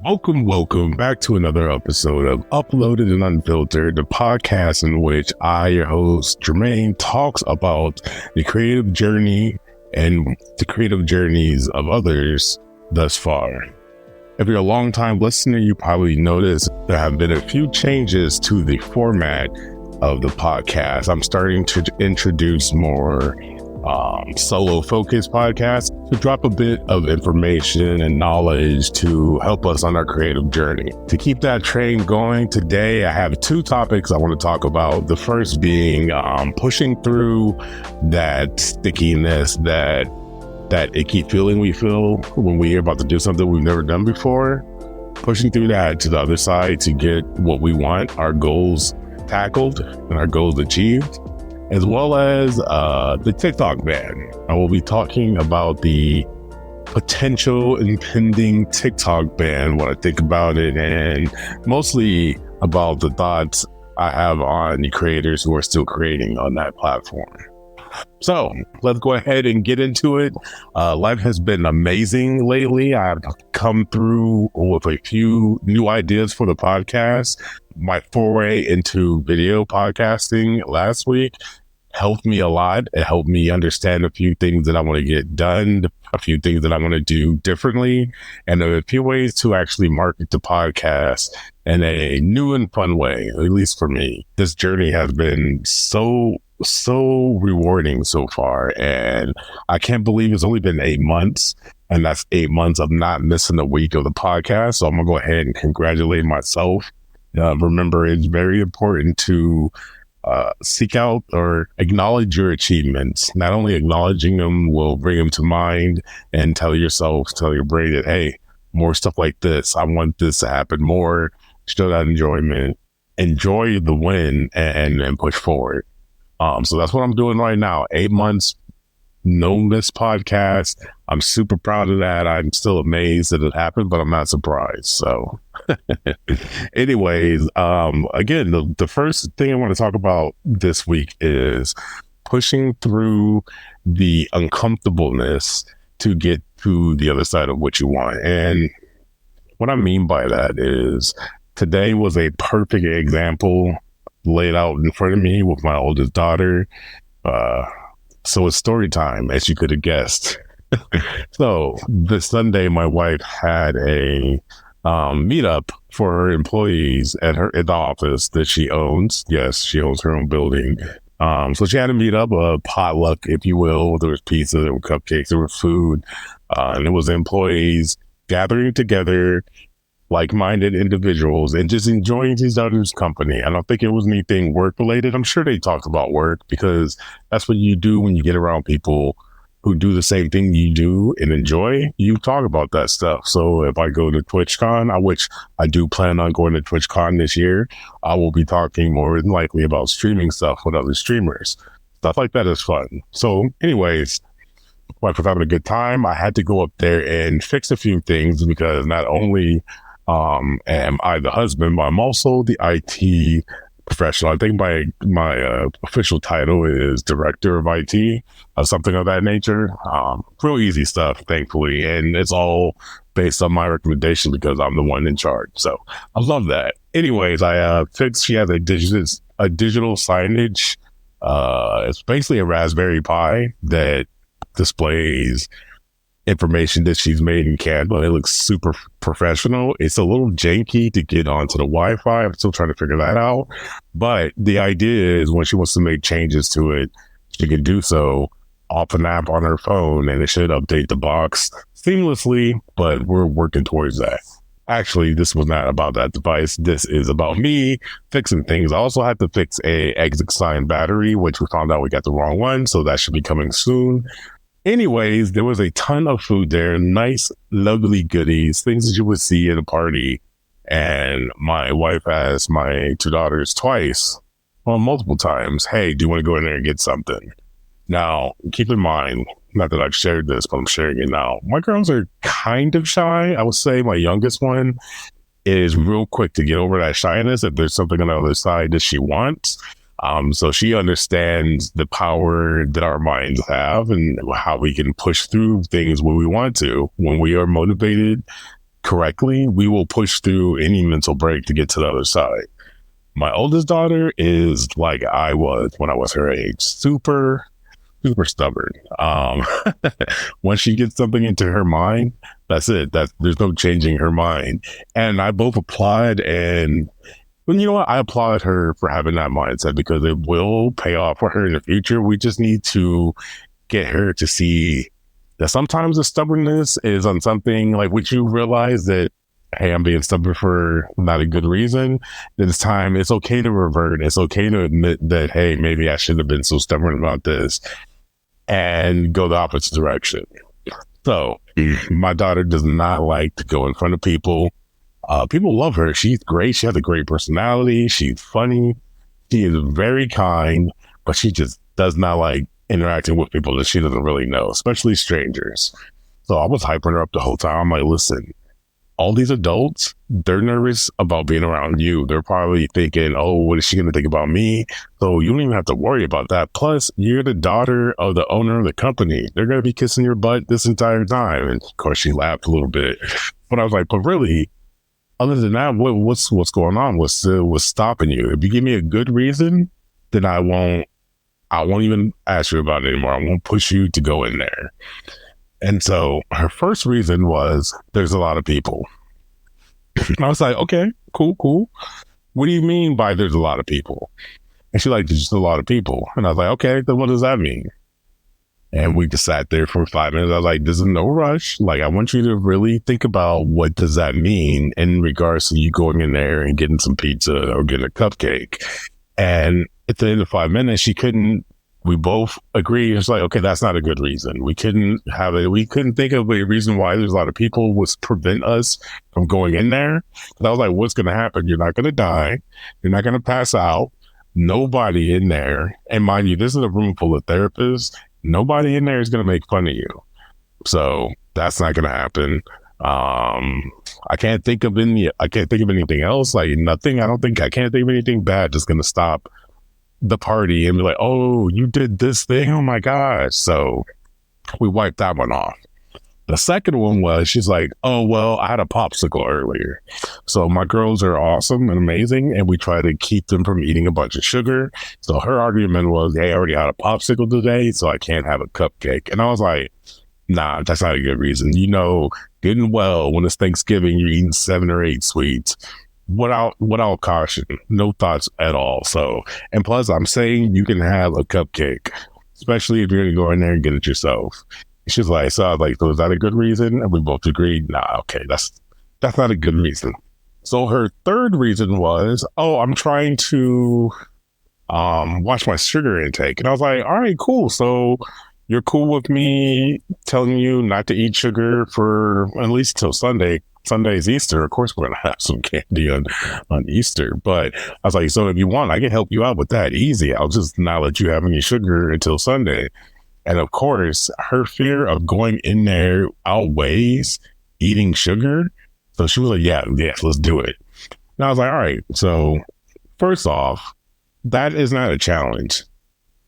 Welcome back to another episode of Uploaded and Unfiltered, the podcast in which I, your host, Jermaine, talks about the creative journey and the creative journeys of others thus far. If you're a long-time listener, you probably noticed there have been a few changes to the format of the podcast. I'm starting to introduce more solo focused podcasts to drop a bit of information and knowledge to help us on our creative journey. To keep that train going, today I have two topics I want to talk about. The first being pushing through that stickiness, that icky feeling we feel when we're about to do something we've never done before. Pushing through that to the other side to get what we want, our goals tackled and our goals achieved, as well as the TikTok ban. I will be talking about the potential impending TikTok ban, what I think about it, and mostly about the thoughts I have on the creators who are still creating on that platform. So let's go ahead and get into it. Life has been amazing lately. I've come through with a few new ideas for the podcast. My foray into video podcasting last week helped me a lot. It helped me understand a few things that I want to get done, a few things that I want to do differently, and a few ways to actually market the podcast in a new and fun way, at least for me. This journey has been so rewarding so far, and I can't believe it's only been 8 months, and that's 8 months of not missing a week of the podcast. So I'm gonna go ahead and congratulate myself. Remember, it's very important to seek out or acknowledge your achievements. Not only acknowledging them will bring them to mind and tell your brain that, hey, more stuff like this. I want this to happen more. Show that enjoyment, enjoy the win, and push forward. So that's what I'm doing right now. 8 months, no miss podcast. I'm super proud of that. I'm still amazed that it happened, but I'm not surprised. So anyways, again, the first thing I want to talk about this week is pushing through the uncomfortableness to get to the other side of what you want. And what I mean by that is today was a perfect example laid out in front of me with my oldest daughter. So it's story time, as you could have guessed. So this Sunday, my wife had a meetup for her employees at the office that she owns. Yes, she owns her own building. So she had a meetup, a potluck, if you will. There was pizza, there were cupcakes, there was food, and it was employees gathering together, like-minded individuals, and just enjoying each other's company. I don't think it was anything work-related. I'm sure they talked about work because that's what you do when you get around people who do the same thing you do and enjoy. You talk about that stuff. So if I go to TwitchCon, which I do plan on going to TwitchCon this year, I will be talking more than likely about streaming stuff with other streamers. Stuff like that is fun. So anyways, wife was having a good time. I had to go up there and fix a few things because not only am I the husband, but I'm also the IT professional. I think my official title is director of IT, something of that nature. Real easy stuff, thankfully, and it's all based on my recommendation because I'm the one in charge. So I love that. Anyways, I fixed. She has a digital signage. It's basically a Raspberry Pi that displays information that she's made in Canva. It looks super professional. It's a little janky to get onto the Wi-Fi. I'm still trying to figure that out. But the idea is when she wants to make changes to it, she can do so off an app on her phone, and it should update the box seamlessly, but we're working towards that. Actually, this was not about that device. This is about me fixing things. I also had to fix a exit sign battery, which we found out we got the wrong one, so that should be coming soon. Anyways, there was a ton of food there, nice, lovely goodies, things that you would see at a party. And my wife asked my two daughters twice, well, multiple times, hey, do you want to go in there and get something? Now, keep in mind, not that I've shared this, but I'm sharing it now. My girls are kind of shy. I would say my youngest one is real quick to get over that shyness if there's something on the other side that she wants. So she understands the power that our minds have and how we can push through things when we want to, when we are motivated correctly, we will push through any mental break to get to the other side. My oldest daughter is like I was when I was her age, super, super stubborn. Once she gets something into her mind, that's it. There's no changing her mind. And I both applaud and well, you know what? I applaud her for having that mindset because it will pay off for her in the future. We just need to get her to see that sometimes the stubbornness is on something like would you realize that, hey, I'm being stubborn for not a good reason. Then it's okay to revert. It's okay to admit that, hey, maybe I shouldn't have been so stubborn about this and go the opposite direction. So my daughter does not like to go in front of people. People love her. She's great. She has a great personality. She's funny. She is very kind, but she just does not like interacting with people that she doesn't really know, especially strangers. So I was hyping her up the whole time. I'm like, listen, all these adults, they're nervous about being around you. They're probably thinking, oh, what is she going to think about me? So you don't even have to worry about that. Plus, you're the daughter of the owner of the company. They're going to be kissing your butt this entire time. And of course, she laughed a little bit. But I was like, but really, other than that, what's going on? What's stopping you? If you give me a good reason, then I won't even ask you about it anymore. I won't push you to go in there. And so her first reason was there's a lot of people. And I was like, okay, cool. What do you mean by there's a lot of people? And she's like, there's just a lot of people. And I was like, okay, then what does that mean? And we just sat there for 5 minutes. I was like, there's no rush. Like, I want you to really think about what does that mean in regards to you going in there and getting some pizza or getting a cupcake. And at the end of 5 minutes, we both agreed. It's like, okay, that's not a good reason. We couldn't think of a reason why there's a lot of people would prevent us from going in there. And I was like, what's going to happen? You're not going to die. You're not going to pass out. Nobody in there. And mind you, this is a room full of therapists. Nobody in there is going to make fun of you. So that's not going to happen. I can't think of anything else. Like nothing. I can't think of anything bad just going to stop the party and be like, oh, you did this thing. Oh my gosh. So we wiped that one off. The second one was, she's like, oh, well, I had a popsicle earlier. So my girls are awesome and amazing, and we try to keep them from eating a bunch of sugar. So her argument was, hey, I already had a popsicle today, so I can't have a cupcake. And I was like, nah, that's not a good reason. You know, getting well when it's Thanksgiving, you're eating 7 or 8 sweets. Without caution, no thoughts at all. So, and plus, I'm saying you can have a cupcake, especially if you're going to go in there and get it yourself. She's like, so I was like, so is that a good reason? And we both agreed, nah, okay, that's not a good reason. So her third reason was, oh, I'm trying to watch my sugar intake. And I was like, all right, cool. So you're cool with me telling you not to eat sugar for at least till Sunday. Sunday's Easter. Of course, we're going to have some candy on Easter. But I was like, so if you want, I can help you out with that. Easy. I'll just not let you have any sugar until Sunday. And of course, her fear of going in there outweighs eating sugar. So she was like, yeah, let's do it. And I was like, all right. So first off, that is not a challenge.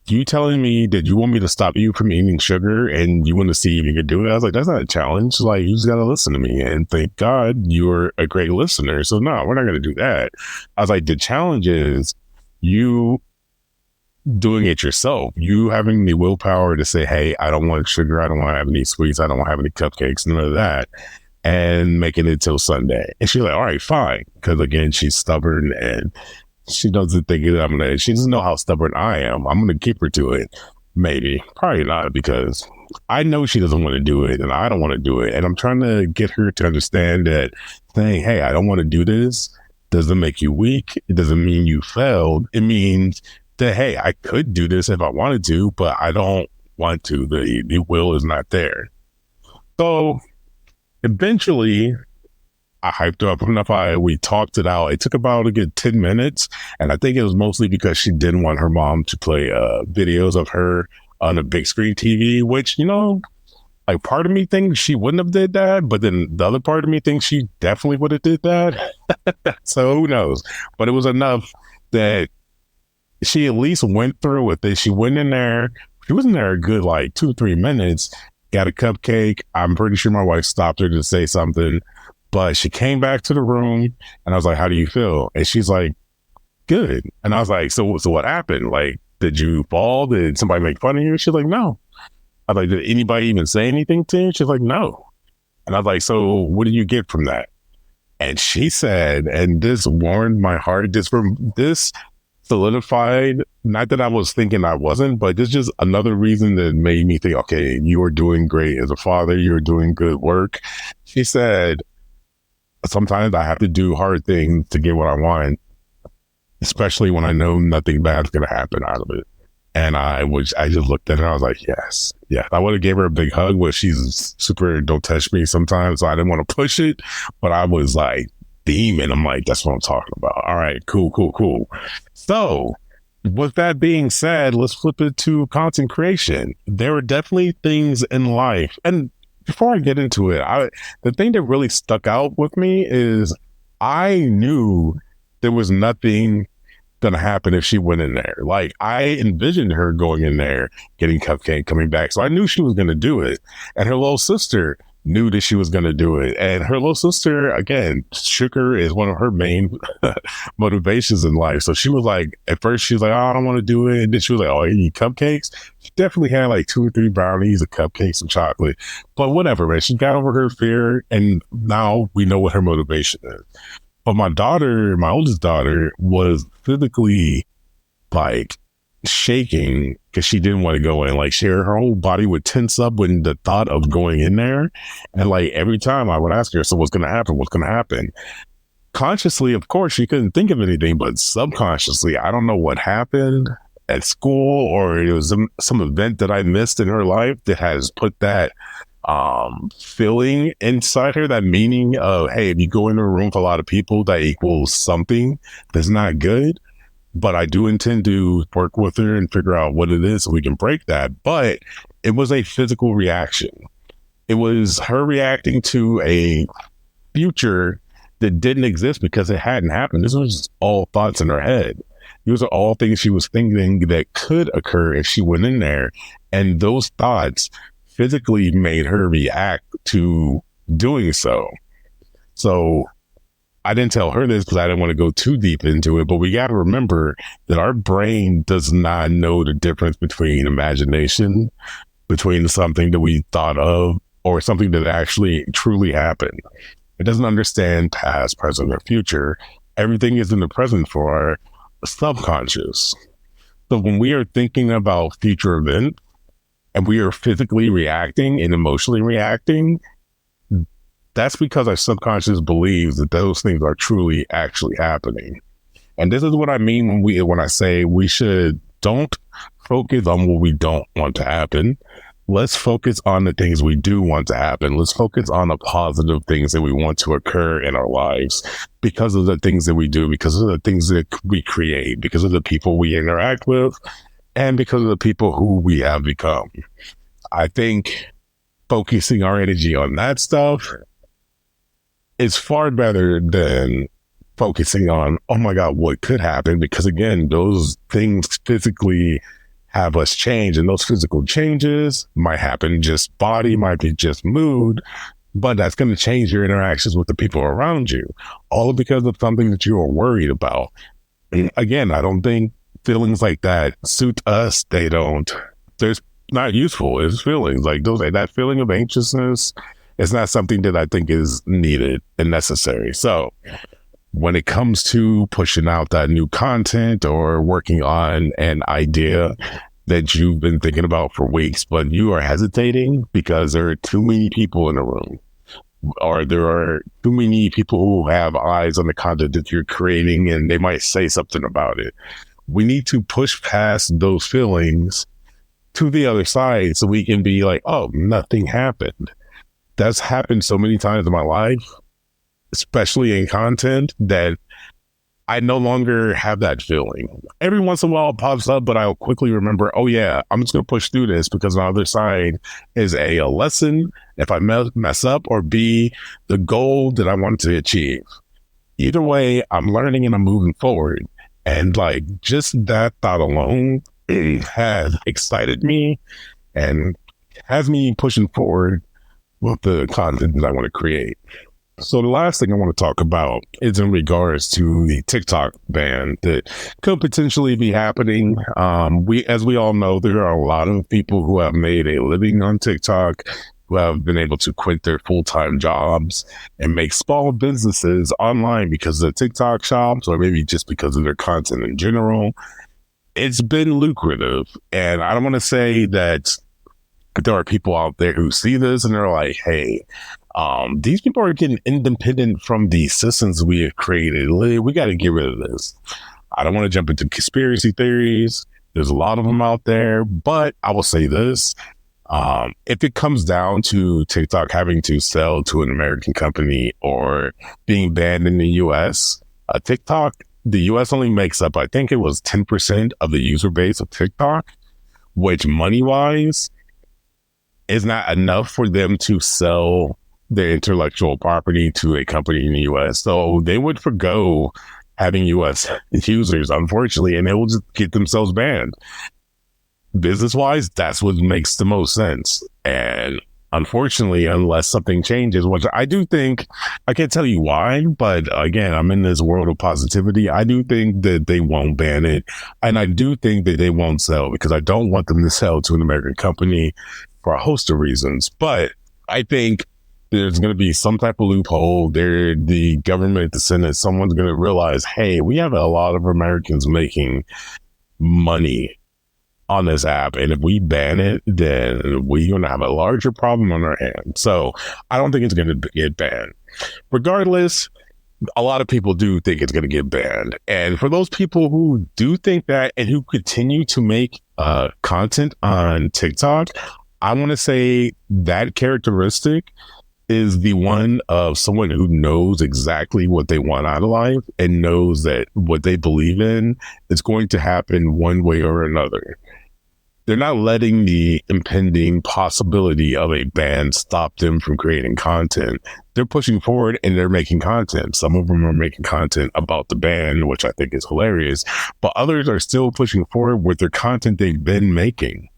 You telling me that you want me to stop you from eating sugar and you want to see if you can do it? I was like, that's not a challenge. Like, you just got to listen to me. And thank God you're a great listener. So no, we're not going to do that. I was like, the challenge is you doing it yourself. You having the willpower to say, hey, I don't want sugar. I don't want to have any sweets. I don't want to have any cupcakes, none of that. And making it till Sunday. And she's like, all right, fine. Because again, she's stubborn and she doesn't think that she doesn't know how stubborn I am. I'm going to keep her to it. Maybe. Probably not, because I know she doesn't want to do it and I don't want to do it. And I'm trying to get her to understand that saying, hey, I don't want to do this doesn't make you weak. It doesn't mean you failed. It means that, hey, I could do this if I wanted to, but I don't want to. The will is not there. So eventually, I hyped her up enough. We talked it out. It took about a good 10 minutes. And I think it was mostly because she didn't want her mom to play videos of her on a big screen TV, which, you know, like part of me thinks she wouldn't have did that. But then the other part of me thinks she definitely would have did that. So who knows? But it was enough that she at least went through with it. She went in there. She was in there a good like 2 or 3 minutes, got a cupcake. I'm pretty sure my wife stopped her to say something. But she came back to the room and I was like, how do you feel? And she's like, good. And I was like, so what happened? Like, did you fall? Did somebody make fun of you? She's like, no. I was like, did anybody even say anything to you? She's like, no. And I was like, so what did you get from that? And she said, and this warmed my heart, this solidified, not that I was thinking I wasn't, but this just another reason that made me think, okay, you are doing great as a father. You're doing good work. She said, sometimes I have to do hard things to get what I want, especially when I know nothing bad's going to happen out of it. And I just looked at her. I was like, yes. I would have gave her a big hug, but she's super don't touch me sometimes. So I didn't want to push it, but I was like beaming. I'm like, that's what I'm talking about. All right, cool. So with that being said, let's flip it to content creation. There are definitely things in life. And before I get into it, the thing that really stuck out with me is I knew there was nothing going to happen if she went in there. Like, I envisioned her going in there, getting cupcake, coming back. So I knew she was going to do it. And her little sister knew that she was going to do it. And her little sister, again, sugar is one of her main motivations in life. So she was like, at first she was like, oh, I don't want to do it. And then she was like, oh, you eat cupcakes? She definitely had like 2 or 3 brownies, a cupcake, some chocolate. But whatever, man. She got over her fear. And now we know what her motivation is. But my oldest daughter, was physically like shaking because she didn't want to go in. Like, her whole body would tense up when the thought of going in there. And like every time I would ask her, so what's going to happen? What's going to happen? Consciously, of course, she couldn't think of anything, but subconsciously, I don't know what happened at school, or it was some event that I missed in her life that has put that feeling inside her, that meaning of, hey, if you go into a room with a lot of people, that equals something that's not good. But I do intend to work with her and figure out what it is so we can break that. But it was a physical reaction. It was her reacting to a future that didn't exist because it hadn't happened. This was just all thoughts in her head. These are all things she was thinking that could occur if she went in there. And those thoughts physically made her react to doing so. So I didn't tell her this because I didn't want to go too deep into it, but we got to remember that our brain does not know the difference between imagination, between something that we thought of, or something that actually truly happened. It doesn't understand past, present, or future. Everything is in the present for our subconscious. So when we are thinking about future events, and we are physically reacting and emotionally reacting, that's because our subconscious believes that those things are truly actually happening. And this is what I mean when I say don't focus on what we don't want to happen. Let's focus on the things we do want to happen. Let's focus on the positive things that we want to occur in our lives because of the things that we do, because of the things that we create, because of the people we interact with, and because of the people who we have become. I think focusing our energy on that stuff is far better than focusing on, oh my God, what could happen? Because again, those things physically have us change, and those physical changes might happen just body, might be just mood, but that's going to change your interactions with the people around you, all because of something that you are worried about. And again, I don't think feelings like that suit us. They're not useful as feelings. Like that feeling of anxiousness is not something that I think is needed and necessary. So when it comes to pushing out that new content or working on an idea that you've been thinking about for weeks, but you are hesitating because there are too many people in the room, or there are too many people who have eyes on the content that you're creating and they might say something about it. We need to push past those feelings to the other side so we can be like, oh, nothing happened. That's happened so many times in my life, especially in content, that I no longer have that feeling. Every once in a while it pops up, but I'll quickly remember, oh yeah, I'm just going to push through this because on the other side is a lesson if I mess up, or B, the goal that I want to achieve. Either way, I'm learning and I'm moving forward. And like just that thought alone has excited me and has me pushing forward with the content that I want to create. So the last thing I want to talk about is in regards to the TikTok ban that could potentially be happening. As we all know, there are a lot of people who have made a living on TikTok, who have been able to quit their full-time jobs and make small businesses online because of TikTok shops, or maybe just because of their content in general. It's been lucrative, and I don't want to say that there are people out there who see this and they're like, hey, these people are getting independent from the systems we have created. We got to get rid of this. I don't want to jump into conspiracy theories. There's a lot of them out there, but I will say this. If it comes down to TikTok having to sell to an American company or being banned in the US, the US only makes up, I think it was 10% of the user base of TikTok, which money-wise is not enough for them to sell their intellectual property to a company in the US. So they would forgo having US users, unfortunately, and they will just get themselves banned. Business-wise, that's what makes the most sense. And unfortunately, unless something changes, which I do think, I can't tell you why, but again, I'm in this world of positivity. I do think that they won't ban it. And I do think that they won't sell, because I don't want them to sell to an American company for a host of reasons. But I think there's going to be some type of loophole there. The government, the Senate, someone's going to realize, hey, we have a lot of Americans making money on this app, and if we ban it, then we're going to have a larger problem on our hands. So I don't think it's going to get banned. Regardless, a lot of people do think it's going to get banned. And for those people who do think that and who continue to make content on TikTok, I want to say that characteristic is the one of someone who knows exactly what they want out of life and knows that what they believe in is going to happen one way or another. They're not letting the impending possibility of a ban stop them from creating content. They're pushing forward and they're making content. Some of them are making content about the ban, which I think is hilarious, but others are still pushing forward with their content they've been making.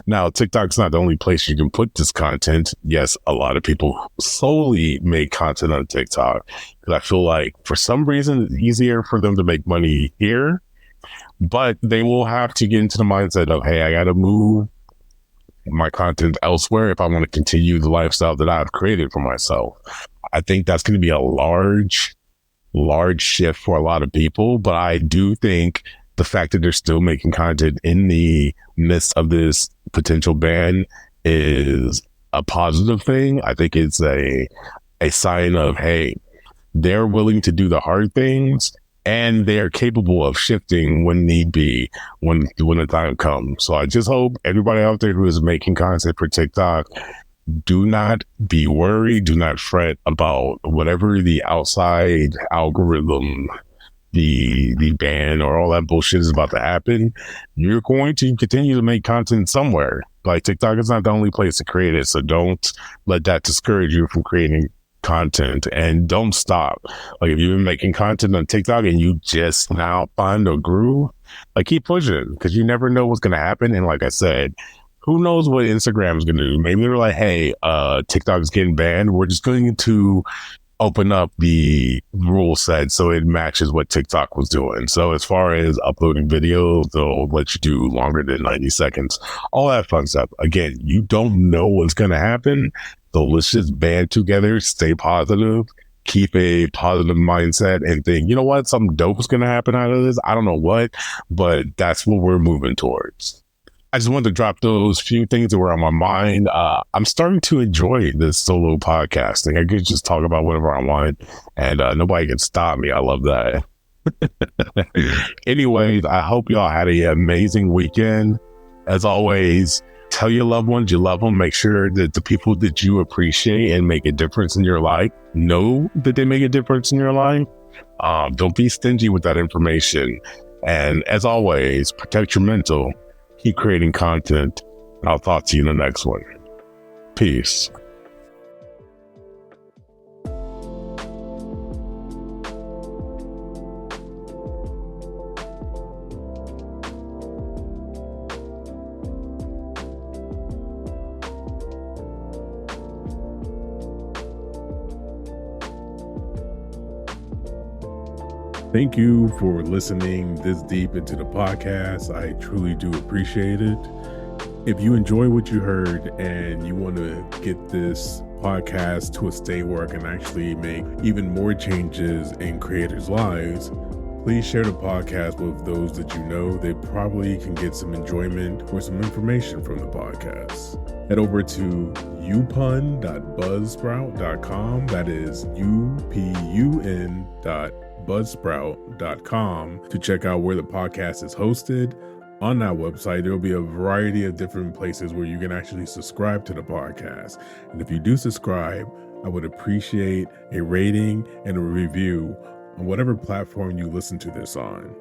Now, TikTok's not the only place you can put this content. Yes, a lot of people solely make content on TikTok, because I feel like for some reason it's easier for them to make money here, but they will have to get into the mindset of, hey, I got to move my content elsewhere if I want to continue the lifestyle that I've created for myself. I think that's going to be a large shift for a lot of people, but I do think the fact that they're still making content in the midst of this potential ban is a positive thing. I think it's a sign of, hey, they're willing to do the hard things and they're capable of shifting when need be, when the time comes. So I just hope everybody out there who is making content for TikTok, do not be worried, do not fret about whatever the outside algorithm, the ban or all that bullshit is about to happen. You're going to continue to make content somewhere. Like, TikTok is not the only place to create it, so don't let that discourage you from creating content, and don't stop. Like, if you've been making content on TikTok and you just now find a groove, like, keep pushing, because you never know what's going to happen. And like I said, who knows what Instagram is going to do? Maybe they're like, hey, TikTok is getting banned, we're just going to open up the rule set so it matches what TikTok was doing. So as far as uploading videos, they'll let you do longer than 90 seconds, all that fun stuff. Again, you don't know what's going to happen. So let's just band together, stay positive, keep a positive mindset, and think, you know what, something dope is going to happen out of this. I don't know what, but that's what we're moving towards. I just wanted to drop those few things that were on my mind. I'm starting to enjoy this solo podcasting. I could just talk about whatever I want, and nobody can stop me. I love that. Anyways, I hope y'all had an amazing weekend. As always, tell your loved ones you love them. Make sure that the people that you appreciate and make a difference in your life know that they make a difference in your life. Don't be stingy with that information. And as always, protect your mental. Keep creating content. I'll talk to you in the next one. Peace. Thank you for listening this deep into the podcast. I truly do appreciate it. If you enjoy what you heard and you want to get this podcast to a state where I can actually make even more changes in creators' lives, please share the podcast with those that you know. They probably can get some enjoyment or some information from the podcast. Head over to upun.buzzsprout.com. That is upun.buzzsprout.com to check out where the podcast is hosted. On that website, there will be a variety of different places where you can actually subscribe to the podcast. And if you do subscribe, I would appreciate a rating and a review on whatever platform you listen to this on.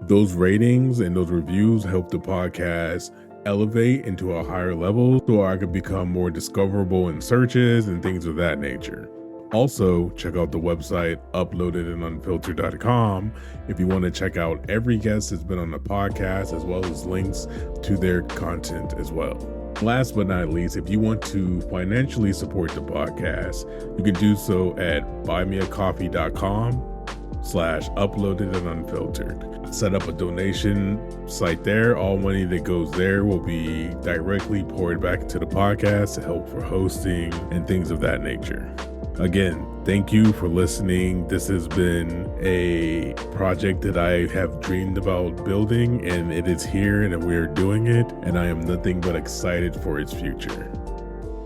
Those ratings and those reviews help the podcast elevate into a higher level so I could become more discoverable in searches and things of that nature. Also, check out the website uploadedandunfiltered.com if you want to check out every guest that's been on the podcast, as well as links to their content as well. Last but not least, if you want to financially support the podcast, you can do so at buymeacoffee.com/uploadedandunfiltered. Set up a donation site there. All money that goes there will be directly poured back into the podcast to help for hosting and things of that nature. Again, thank you for listening. This has been a project that I have dreamed about building, and it is here and we're doing it, and I am nothing but excited for its future.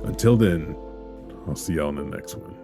Until then, I'll see y'all in the next one.